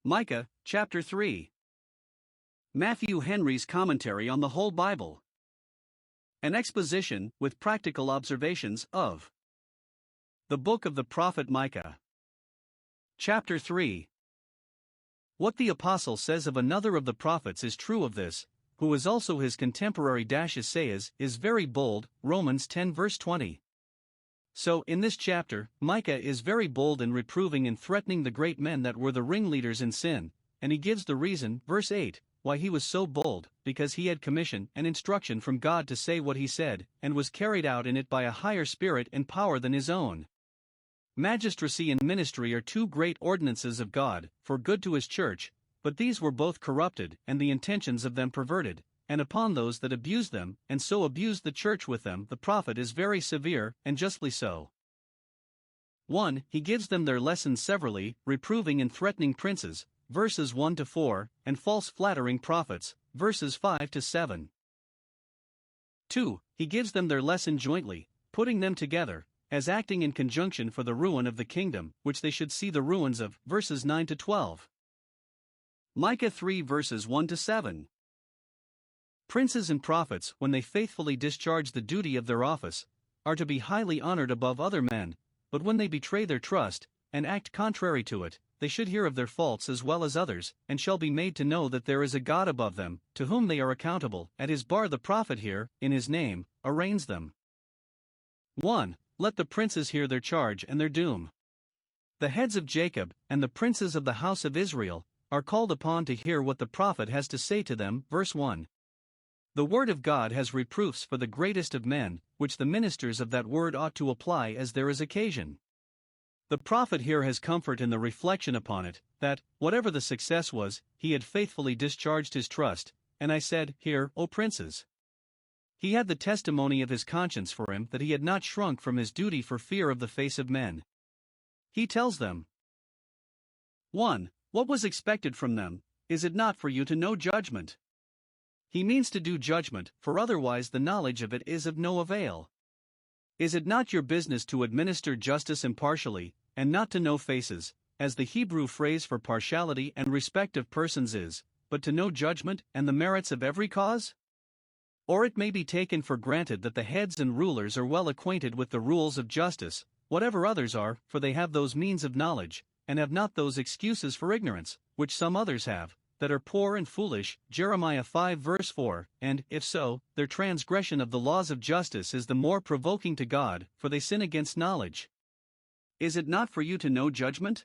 Micah, chapter 3. Matthew Henry's commentary on the whole Bible. An exposition, with practical observations, of the book of the prophet Micah. Chapter 3. What the apostle says of another of the prophets is true of this, who is also his contemporary. Isaiah is very bold, Romans 10 verse 20. So, in this chapter, Micah is very bold in reproving and threatening the great men that were the ringleaders in sin, and he gives the reason, verse 8, why he was so bold, because he had commission and instruction from God to say what he said, and was carried out in it by a higher spirit and power than his own. Magistracy and ministry are two great ordinances of God, for good to his church, but these were both corrupted, and the intentions of them perverted. And upon those that abuse them, and so abuse the church with them, the prophet is very severe, and justly so. 1. He gives them their lessons severally, reproving and threatening princes, verses 1 to 4, and false flattering prophets, verses 5 to 7. 2. He gives them their lesson jointly, putting them together, as acting in conjunction for the ruin of the kingdom, which they should see the ruins of, verses 9 to 12. Micah 3 verses 1 to 7. Princes and prophets, when they faithfully discharge the duty of their office, are to be highly honored above other men, but when they betray their trust, and act contrary to it, they should hear of their faults as well as others, and shall be made to know that there is a God above them, to whom they are accountable. At his bar the prophet here, in his name, arraigns them. 1. Let the princes hear their charge and their doom. The heads of Jacob, and the princes of the house of Israel, are called upon to hear what the prophet has to say to them, verse 1. The word of God has reproofs for the greatest of men, which the ministers of that word ought to apply as there is occasion. The prophet here has comfort in the reflection upon it, that, whatever the success was, he had faithfully discharged his trust, and I said, Hear, O princes. He had the testimony of his conscience for him that he had not shrunk from his duty for fear of the face of men. He tells them, 1. What was expected from them? Is it not for you to know judgment? He means to do judgment, for otherwise the knowledge of it is of no avail. Is it not your business to administer justice impartially, and not to know faces, as the Hebrew phrase for partiality and respect of persons is, but to know judgment and the merits of every cause? Or it may be taken for granted that the heads and rulers are well acquainted with the rules of justice, whatever others are, for they have those means of knowledge, and have not those excuses for ignorance, which some others have, that are poor and foolish, Jeremiah 5 verse 4, and, if so, their transgression of the laws of justice is the more provoking to God, for they sin against knowledge. Is it not for you to know judgment?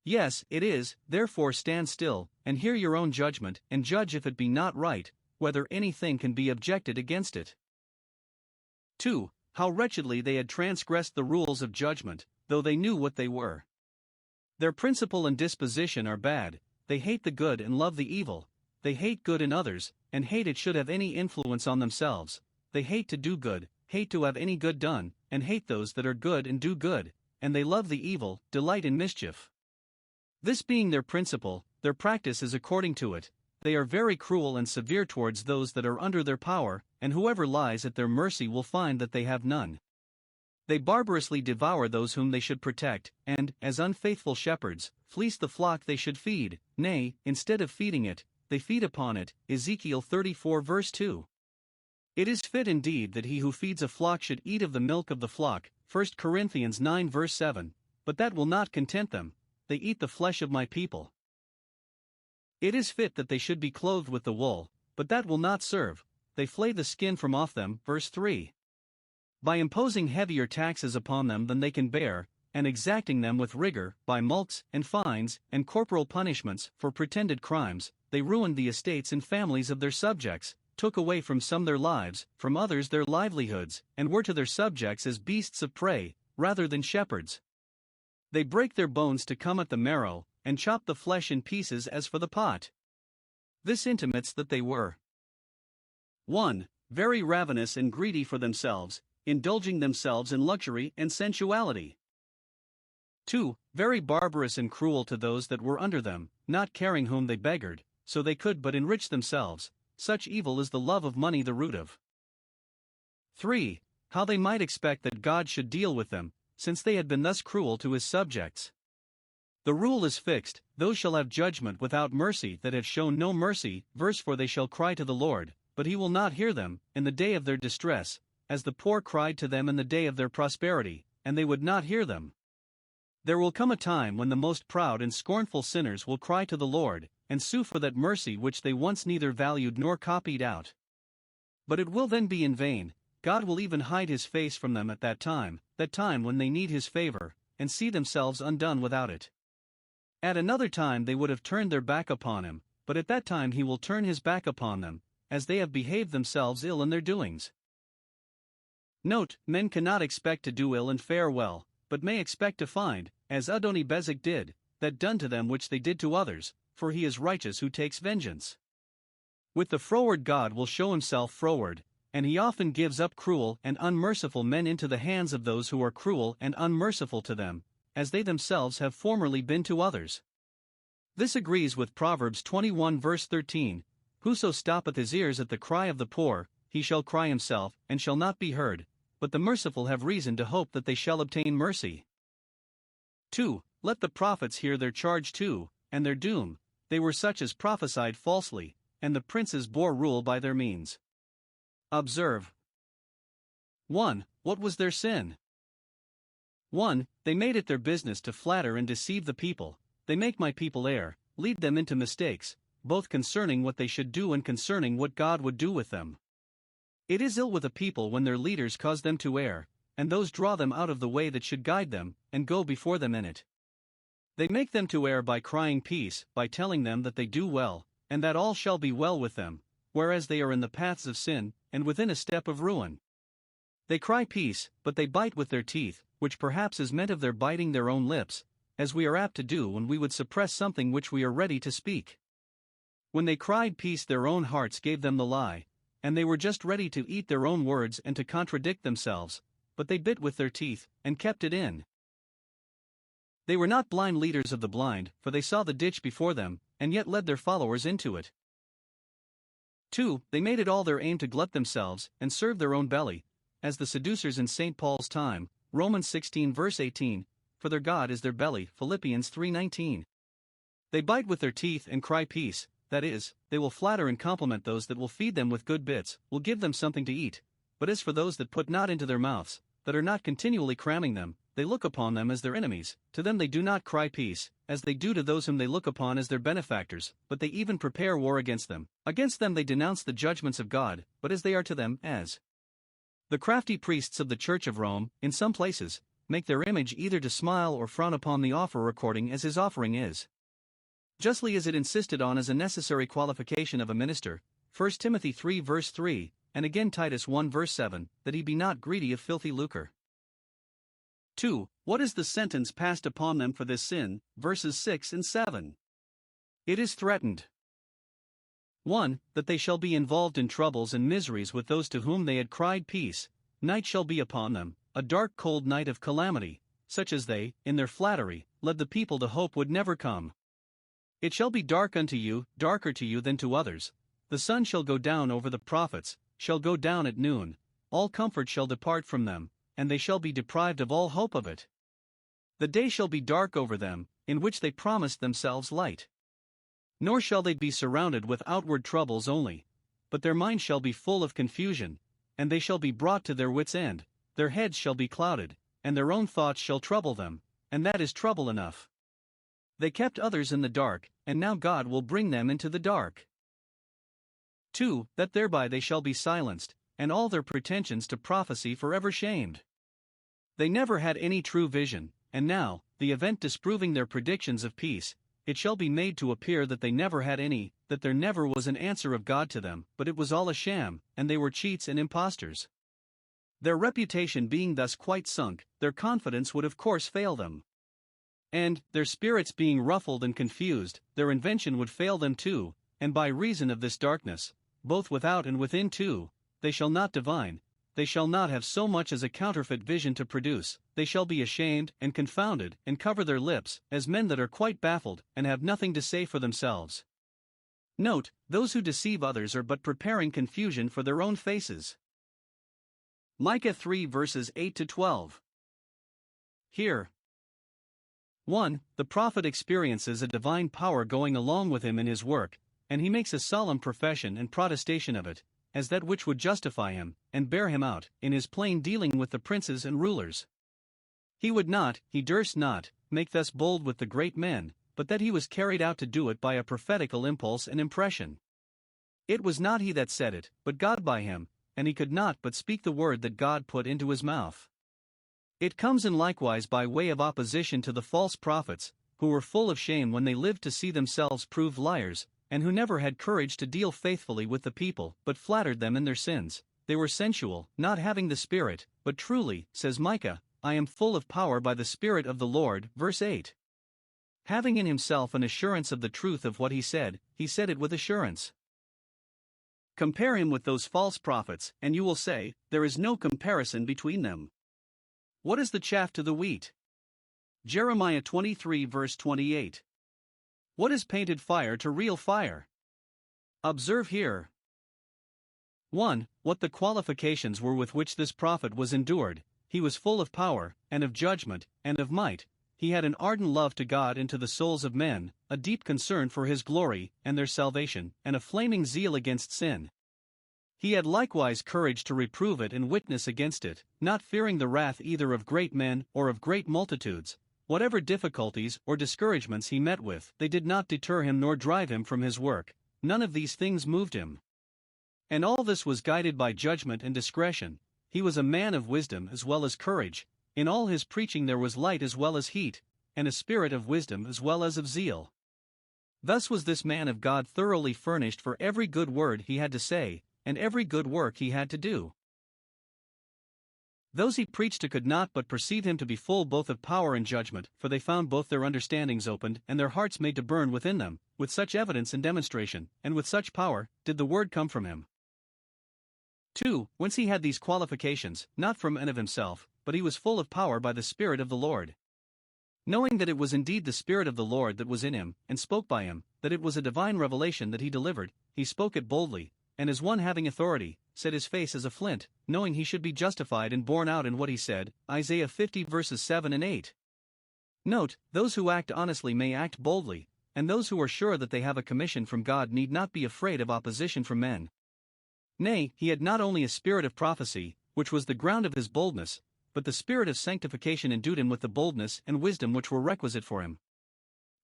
Yes, it is. Therefore stand still, and hear your own judgment, and judge if it be not right, whether anything can be objected against it. 2. How wretchedly they had transgressed the rules of judgment, though they knew what they were. Their principle and disposition are bad. They hate the good and love the evil. They hate good in others, and hate it should have any influence on themselves. They hate to do good, hate to have any good done, and hate those that are good and do good, and they love the evil, delight in mischief. This being their principle, their practice is according to it. They are very cruel and severe towards those that are under their power, and whoever lies at their mercy will find that they have none. They barbarously devour those whom they should protect, and, as unfaithful shepherds, fleece the flock they should feed, nay, instead of feeding it, they feed upon it, Ezekiel 34 verse 2. It is fit indeed that he who feeds a flock should eat of the milk of the flock, 1 Corinthians 9 verse 7, but that will not content them, they eat the flesh of my people. It is fit that they should be clothed with the wool, but that will not serve, they flay the skin from off them, verse 3. By imposing heavier taxes upon them than they can bear, and exacting them with rigor, by mulcts, and fines, and corporal punishments, for pretended crimes, they ruined the estates and families of their subjects, took away from some their lives, from others their livelihoods, and were to their subjects as beasts of prey, rather than shepherds. They break their bones to come at the marrow, and chop the flesh in pieces as for the pot. This intimates that they were 1. Very ravenous and greedy for themselves, indulging themselves in luxury and sensuality. 2. Very barbarous and cruel to those that were under them, not caring whom they beggared, so they could but enrich themselves. Such evil is the love of money the root of. 3. How they might expect that God should deal with them, since they had been thus cruel to his subjects. The rule is fixed, those shall have judgment without mercy that have shown no mercy. Verse 4 They shall cry to the Lord, but he will not hear them, in the day of their distress, as the poor cried to them in the day of their prosperity, and they would not hear them. There will come a time when the most proud and scornful sinners will cry to the Lord, and sue for that mercy which they once neither valued nor copied out. But it will then be in vain. God will even hide his face from them at that time when they need his favor, and see themselves undone without it. At another time they would have turned their back upon him, but at that time he will turn his back upon them, as they have behaved themselves ill in their doings. Note, men cannot expect to do ill and fare well, but may expect to find, as Adoni-Bezek did, that done to them which they did to others, for he is righteous who takes vengeance. With the froward God will show himself froward, and he often gives up cruel and unmerciful men into the hands of those who are cruel and unmerciful to them, as they themselves have formerly been to others. This agrees with Proverbs 21 verse 13, Whoso stoppeth his ears at the cry of the poor, he shall cry himself, and shall not be heard, but the merciful have reason to hope that they shall obtain mercy. 2. Let the prophets hear their charge too, and their doom. They were such as prophesied falsely, and the princes bore rule by their means. Observe. 1. What was their sin? 1. They made it their business to flatter and deceive the people. They make my people err, lead them into mistakes, both concerning what they should do and concerning what God would do with them. It is ill with a people when their leaders cause them to err, and those draw them out of the way that should guide them, and go before them in it. They make them to err by crying peace, by telling them that they do well, and that all shall be well with them, whereas they are in the paths of sin, and within a step of ruin. They cry peace, but they bite with their teeth, which perhaps is meant of their biting their own lips, as we are apt to do when we would suppress something which we are ready to speak. When they cried peace, their own hearts gave them the lie, and they were just ready to eat their own words and to contradict themselves, but they bit with their teeth, and kept it in. They were not blind leaders of the blind, for they saw the ditch before them, and yet led their followers into it. 2. They made it all their aim to glut themselves, and serve their own belly, as the seducers in St. Paul's time, Romans 16 verse 18, for their God is their belly, Philippians 3:19. They bite with their teeth and cry peace, that is, they will flatter and compliment those that will feed them with good bits, will give them something to eat, but as for those that put not into their mouths, that are not continually cramming them, they look upon them as their enemies. To them they do not cry peace, as they do to those whom they look upon as their benefactors, but they even prepare war against them. Against them they denounce the judgments of God, but as they are to them, as the crafty priests of the Church of Rome, in some places, make their image either to smile or frown upon the offer according as his offering is. Justly is it insisted on as a necessary qualification of a minister, 1 Timothy 3 verse 3, and again Titus 1 verse 7, that he be not greedy of filthy lucre. 2. What is the sentence passed upon them for this sin? Verses 6 and 7. It is threatened. 1. That they shall be involved in troubles and miseries with those to whom they had cried peace. Night shall be upon them, a dark cold night of calamity, such as they, in their flattery, led the people to hope would never come. It shall be dark unto you, darker to you than to others. The sun shall go down over the prophets, shall go down at noon. All comfort shall depart from them, and they shall be deprived of all hope of it. The day shall be dark over them, in which they promised themselves light. Nor shall they be surrounded with outward troubles only, but their mind shall be full of confusion, and they shall be brought to their wits' end. Their heads shall be clouded, and their own thoughts shall trouble them, and that is trouble enough. They kept others in the dark, and now God will bring them into the dark. 2. That thereby they shall be silenced, and all their pretensions to prophecy forever shamed. They never had any true vision, and now, the event disproving their predictions of peace, it shall be made to appear that they never had any, that there never was an answer of God to them, but it was all a sham, and they were cheats and impostors. Their reputation being thus quite sunk, their confidence would of course fail them. And, their spirits being ruffled and confused, their invention would fail them too, and by reason of this darkness, both without and within too, they shall not divine, they shall not have so much as a counterfeit vision to produce, they shall be ashamed and confounded and cover their lips, as men that are quite baffled, and have nothing to say for themselves. Note, those who deceive others are but preparing confusion for their own faces. Micah 3 verses 8 to 12. Here. 1. The prophet experiences a divine power going along with him in his work, and he makes a solemn profession and protestation of it, as that which would justify him, and bear him out, in his plain dealing with the princes and rulers. He would not, he durst not, make thus bold with the great men, but that he was carried out to do it by a prophetical impulse and impression. It was not he that said it, but God by him, and he could not but speak the word that God put into his mouth. It comes in likewise by way of opposition to the false prophets, who were full of shame when they lived to see themselves proved liars, and who never had courage to deal faithfully with the people, but flattered them in their sins. They were sensual, not having the Spirit, but truly, says Micah, I am full of power by the Spirit of the Lord, verse 8. Having in himself an assurance of the truth of what he said it with assurance. Compare him with those false prophets, and you will say, there is no comparison between them. What is the chaff to the wheat? Jeremiah 23 verse 28. What is painted fire to real fire? Observe here. 1. What the qualifications were with which this prophet was endured. He was full of power, and of judgment, and of might. He had an ardent love to God and to the souls of men, a deep concern for his glory and their salvation, and a flaming zeal against sin. He had likewise courage to reprove it and witness against it, not fearing the wrath either of great men or of great multitudes. Whatever difficulties or discouragements he met with, they did not deter him nor drive him from his work. None of these things moved him. And all this was guided by judgment and discretion. He was a man of wisdom as well as courage. In all his preaching there was light as well as heat, and a spirit of wisdom as well as of zeal. Thus was this man of God thoroughly furnished for every good word he had to say, and every good work he had to do. Those he preached to could not but perceive him to be full both of power and judgment, for they found both their understandings opened and their hearts made to burn within them. With such evidence and demonstration, and with such power, did the word come from him. 2. Whence he had these qualifications, not from and of himself, but he was full of power by the Spirit of the Lord. Knowing that it was indeed the Spirit of the Lord that was in him, and spoke by him, that it was a divine revelation that he delivered, he spoke it boldly, and as one having authority, set his face as a flint, knowing he should be justified and borne out in what he said. Isaiah 50 verses 7 and 8. Note, those who act honestly may act boldly, and those who are sure that they have a commission from God need not be afraid of opposition from men. Nay, he had not only a spirit of prophecy, which was the ground of his boldness, but the spirit of sanctification endued him with the boldness and wisdom which were requisite for him.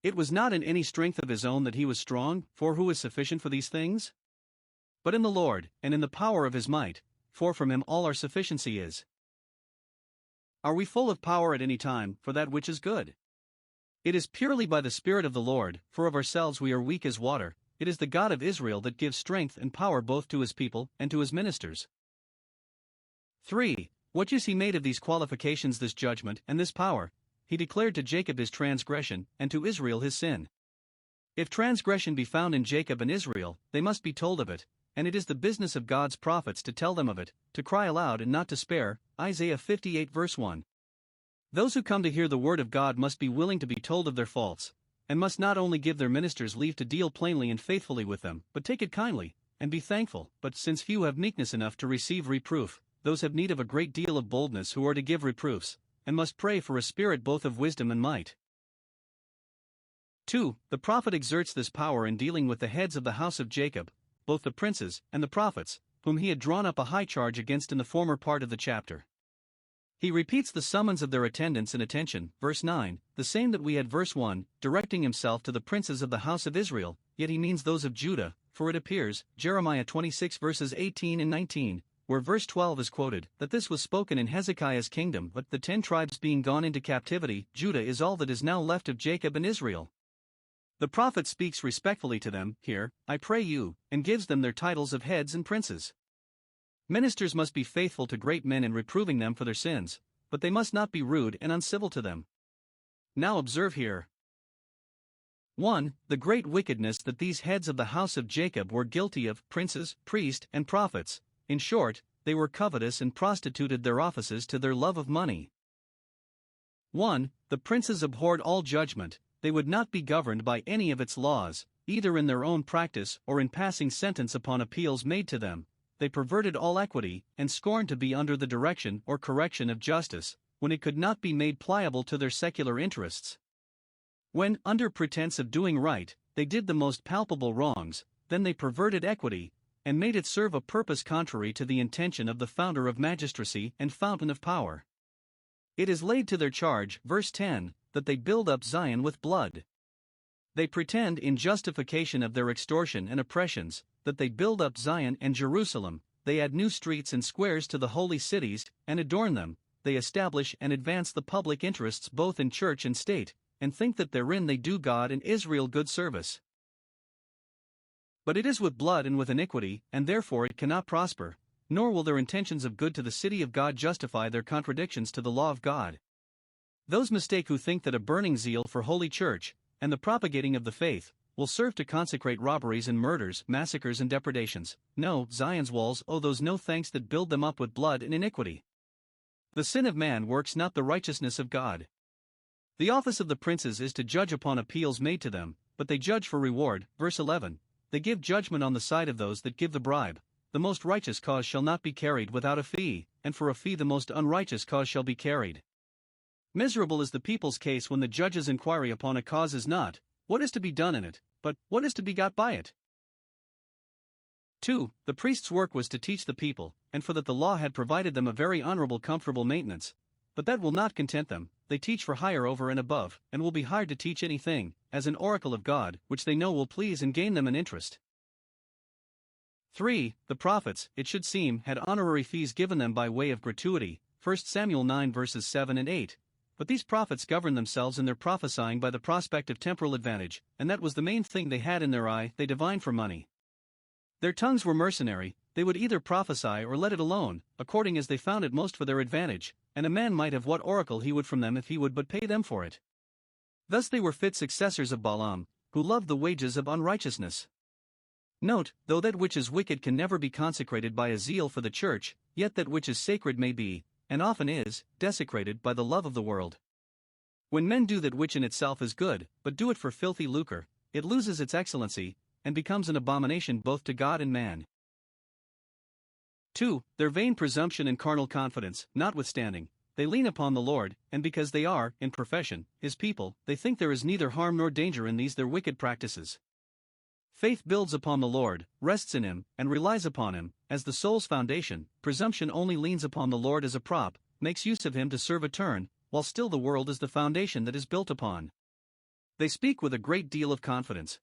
It was not in any strength of his own that he was strong, for who is sufficient for these things? But in the Lord, and in the power of his might, for from him all our sufficiency is. Are we full of power at any time, for that which is good? It is purely by the Spirit of the Lord, for of ourselves we are weak as water. It is the God of Israel that gives strength and power both to his people and to his ministers. 3. What use he made of these qualifications, this judgment, and this power? He declared to Jacob his transgression, and to Israel his sin. If transgression be found in Jacob and Israel, they must be told of it, and it is the business of God's prophets to tell them of it, to cry aloud and not to spare. Isaiah 58 verse 1. Those who come to hear the word of God must be willing to be told of their faults, and must not only give their ministers leave to deal plainly and faithfully with them, but take it kindly, and be thankful. But since few have meekness enough to receive reproof, those have need of a great deal of boldness who are to give reproofs, and must pray for a spirit both of wisdom and might. 2. The prophet exerts this power in dealing with the heads of the house of Jacob, both the princes and the prophets, whom he had drawn up a high charge against in the former part of the chapter. He repeats the summons of their attendance and attention, verse 9, the same that we had verse 1, directing himself to the princes of the house of Israel, yet he means those of Judah, for it appears, Jeremiah 26 verses 18 and 19, where verse 12 is quoted, that this was spoken in Hezekiah's kingdom. But the 10 tribes being gone into captivity, Judah is all that is now left of Jacob and Israel. The prophet speaks respectfully to them, here, I pray you, and gives them their titles of heads and princes. Ministers must be faithful to great men in reproving them for their sins, but they must not be rude and uncivil to them. Now observe here. 1. The great wickedness that these heads of the house of Jacob were guilty of, princes, priests, and prophets. In short, they were covetous and prostituted their offices to their love of money. 1. The princes abhorred all judgment. They would not be governed by any of its laws, either in their own practice or in passing sentence upon appeals made to them. They perverted all equity, and scorned to be under the direction or correction of justice, when it could not be made pliable to their secular interests. When, under pretense of doing right, they did the most palpable wrongs, then they perverted equity, and made it serve a purpose contrary to the intention of the founder of magistracy and fountain of power. It is laid to their charge, verse 10, that they build up Zion with blood. They pretend, in justification of their extortion and oppressions, that they build up Zion and Jerusalem. They add new streets and squares to the holy cities, and adorn them. They establish and advance the public interests both in church and state, and think that therein they do God and Israel good service. But it is with blood and with iniquity, and therefore it cannot prosper, nor will their intentions of good to the city of God justify their contradictions to the law of God. Those mistake who think that a burning zeal for holy church, and the propagating of the faith, will serve to consecrate robberies and murders, massacres and depredations. No, Zion's walls owe those no thanks that build them up with blood and iniquity. The sin of man works not the righteousness of God. The office of the princes is to judge upon appeals made to them, but they judge for reward, verse 11. They give judgment on the side of those that give the bribe. The most righteous cause shall not be carried without a fee, and for a fee the most unrighteous cause shall be carried. Miserable is the people's case when the judge's inquiry upon a cause is not, what is to be done in it, but what is to be got by it. 2. The priest's work was to teach the people, and for that the law had provided them a very honorable comfortable maintenance. But that will not content them. They teach for hire over and above, and will be hired to teach anything, as an oracle of God, which they know will please and gain them an interest. 3. The prophets, it should seem, had honorary fees given them by way of gratuity, 1 Samuel 9 verses 7 and 8. But these prophets governed themselves in their prophesying by the prospect of temporal advantage, and that was the main thing they had in their eye. They divined for money. Their tongues were mercenary. They would either prophesy or let it alone, according as they found it most for their advantage, and a man might have what oracle he would from them if he would but pay them for it. Thus they were fit successors of Balaam, who loved the wages of unrighteousness. Note, though that which is wicked can never be consecrated by a zeal for the church, yet that which is sacred may be, and often is, desecrated by the love of the world. When men do that which in itself is good, but do it for filthy lucre, it loses its excellency, and becomes an abomination both to God and man. 2. Their vain presumption and carnal confidence, notwithstanding, they lean upon the Lord, and because they are, in profession, His people, they think there is neither harm nor danger in these their wicked practices. Faith builds upon the Lord, rests in Him, and relies upon Him, as the soul's foundation. Presumption only leans upon the Lord as a prop, makes use of Him to serve a turn, while still the world is the foundation that is built upon. They speak with a great deal of confidence.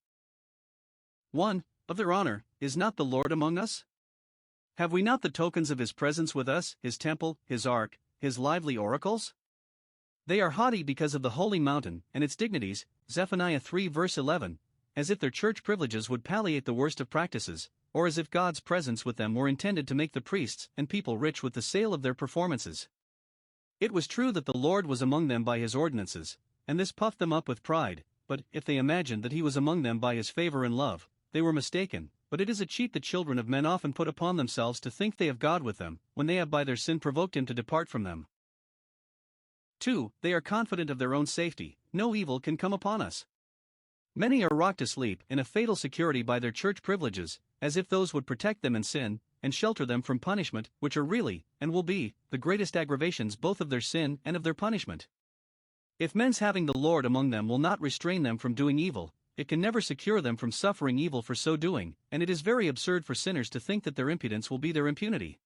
1. Of their honor, is not the Lord among us? Have we not the tokens of His presence with us, His temple, His ark, His lively oracles? They are haughty because of the holy mountain and its dignities, Zephaniah 3 verse 11, as if their church privileges would palliate the worst of practices, or as if God's presence with them were intended to make the priests and people rich with the sale of their performances. It was true that the Lord was among them by His ordinances, and this puffed them up with pride, but if they imagined that He was among them by His favor and love, they were mistaken. But it is a cheat the children of men often put upon themselves to think they have God with them, when they have by their sin provoked Him to depart from them. 2. They are confident of their own safety. No evil can come upon us. Many are rocked asleep in a fatal security by their church privileges, as if those would protect them in sin, and shelter them from punishment, which are really, and will be, the greatest aggravations both of their sin and of their punishment. If men's having the Lord among them will not restrain them from doing evil, it can never secure them from suffering evil for so doing, and it is very absurd for sinners to think that their impudence will be their impunity.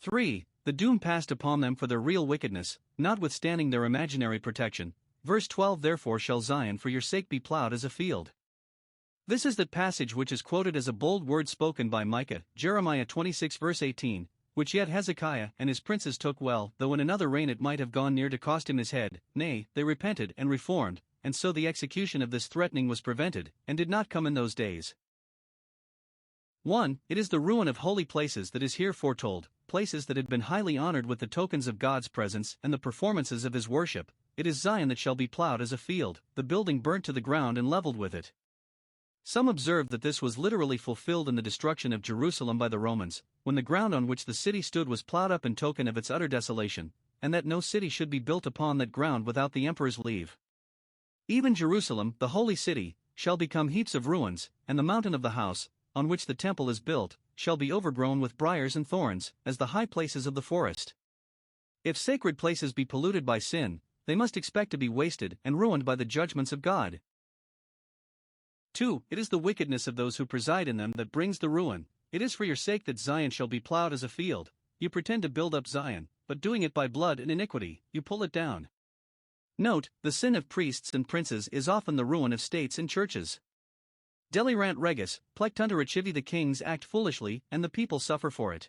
3. The doom passed upon them for their real wickedness, notwithstanding their imaginary protection. Verse 12 Therefore shall Zion for your sake be plowed as a field. This is that passage which is quoted as a bold word spoken by Micah, Jeremiah 26 verse 18, which yet Hezekiah and his princes took well, though in another reign it might have gone near to cost him his head. Nay, they repented and reformed, and so the execution of this threatening was prevented, and did not come in those days. 1. It is the ruin of holy places that is here foretold, places that had been highly honored with the tokens of God's presence and the performances of His worship. It is Zion that shall be plowed as a field, the building burnt to the ground and leveled with it. Some observe that this was literally fulfilled in the destruction of Jerusalem by the Romans, when the ground on which the city stood was plowed up in token of its utter desolation, and that no city should be built upon that ground without the emperor's leave. Even Jerusalem, the holy city, shall become heaps of ruins, and the mountain of the house, on which the temple is built, shall be overgrown with briars and thorns, as the high places of the forest. If sacred places be polluted by sin, they must expect to be wasted and ruined by the judgments of God. 2. It is the wickedness of those who preside in them that brings the ruin. It is for your sake that Zion shall be plowed as a field. You pretend to build up Zion, but doing it by blood and iniquity, you pull it down. Note, the sin of priests and princes is often the ruin of states and churches. Delirant regis, plectunta rechivi, the kings act foolishly, and the people suffer for it.